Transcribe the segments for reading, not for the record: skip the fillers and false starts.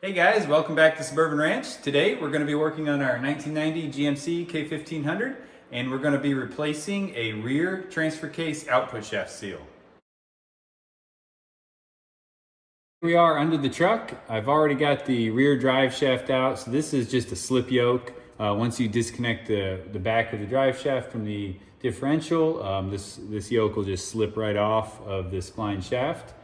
Hey guys, welcome back to Suburban Ranch. Today we're going to be working on our 1990 GMC K1500 and we're going to be replacing a rear transfer case output shaft seal. Here we are under the truck. I've already got the rear drive shaft out, so this is just a slip yoke. Once you disconnect the back of the drive shaft from the differential, this yoke will just slip right off of this spline shaft.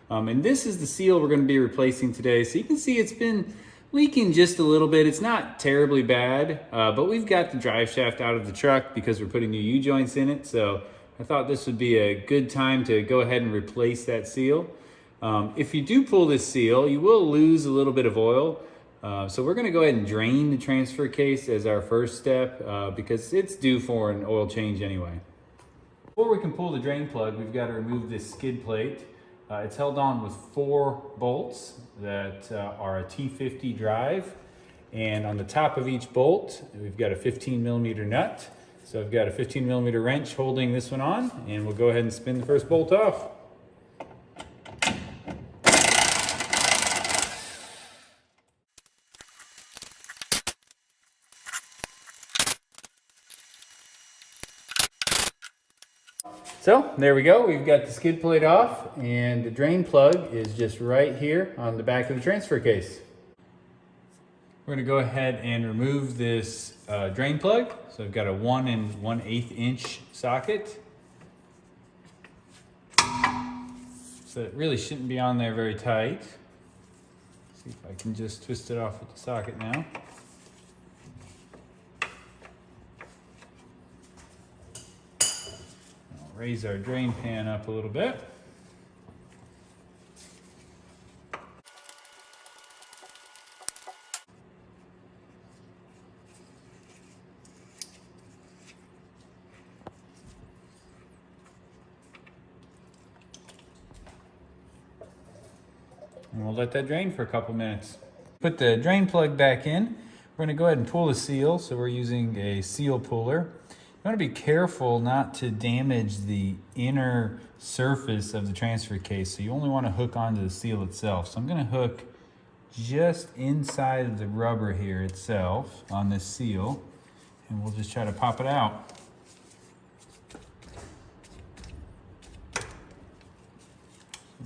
And this is the seal we're going to be replacing today. So you can see it's been leaking just a little bit. It's not terribly bad, but we've got the drive shaft out of the truck because we're putting new U-joints in it. So I thought this would be a good time to go ahead and replace that seal. If you do pull this seal, you will lose a little bit of oil. So we're going to go ahead and drain the transfer case as our first step because it's due for an oil change anyway. Before we can pull the drain plug, we've got to remove this skid plate. It's held on with 4 bolts that are a T50 drive, and on the top of each bolt we've got a 15mm nut. So I've got a 15mm wrench holding this one on, and we'll go ahead and spin the first bolt off. So there we go, we've got the skid plate off and the drain plug is just right here on the back of the transfer case. We're going to go ahead and remove this drain plug. So I've got a 1 1/8 inch socket. So it really shouldn't be on there very tight. Let's see if I can just twist it off with the socket now. Raise our drain pan up a little bit. And we'll let that drain for a couple minutes. Put the drain plug back in. We're going to go ahead and pull the seal. So we're using a seal puller. You want to be careful not to damage the inner surface of the transfer case. So you only want to hook onto the seal itself. So I'm going to hook just inside of the rubber here itself on this seal, and we'll just try to pop it out.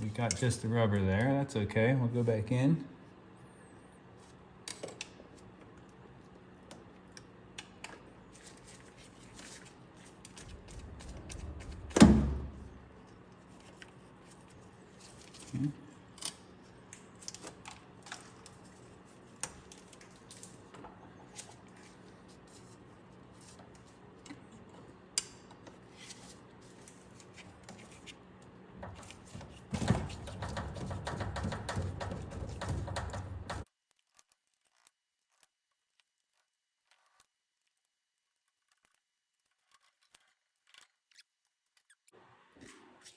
We got just the rubber there, that's okay. We'll go back in. Okay.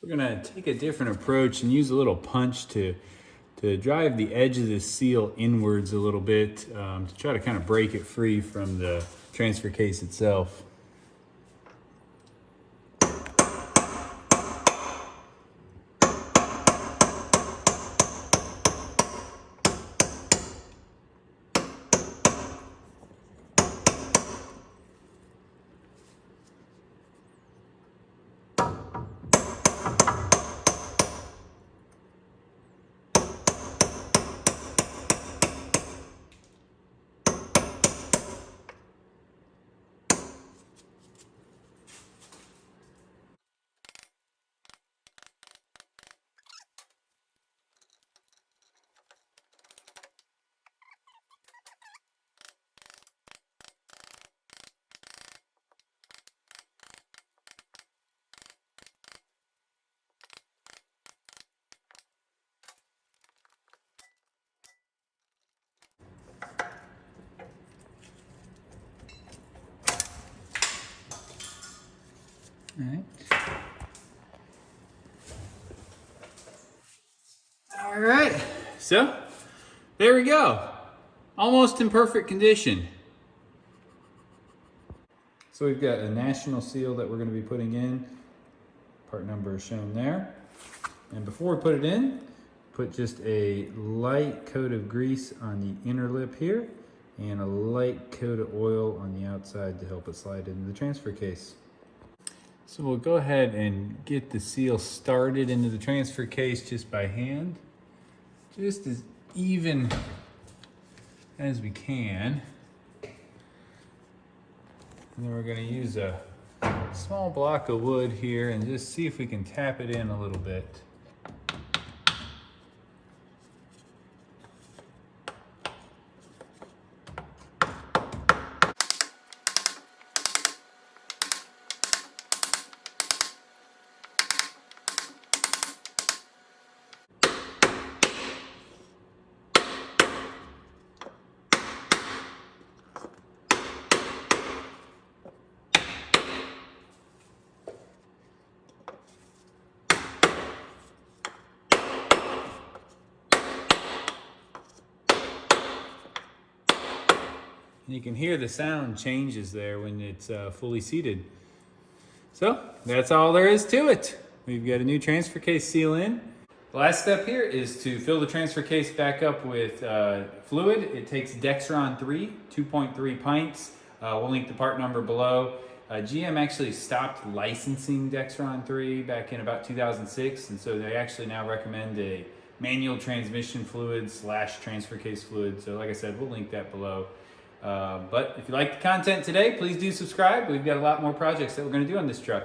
We're gonna take a different approach and use a little punch to drive the edge of this seal inwards a little bit to try to kind of break it free from the transfer case itself. All right, so there we go. Almost in perfect condition. So we've got a national seal that we're going to be putting in. Part number is shown there. And before we put it in, Put just a light coat of grease on the inner lip here and a light coat of oil on the outside to help it slide into the transfer case. So we'll go ahead and get the seal started into the transfer case just by hand, just as even as we can. And then we're going to use a small block of wood here and just see if we can tap it in a little bit. You can hear the sound changes there when it's fully seated. So that's all there is to it. We've got a new transfer case seal in. The last step here is to fill the transfer case back up with fluid. It takes DEXRON-III, 2.3 pints. We'll link the part number below. GM actually stopped licensing DEXRON-III back in about 2006, and so they actually now recommend a manual transmission fluid / transfer case fluid. So like I said, we'll link that below. But if you like the content today, please do subscribe. We've got a lot more projects that we're going to do on this truck.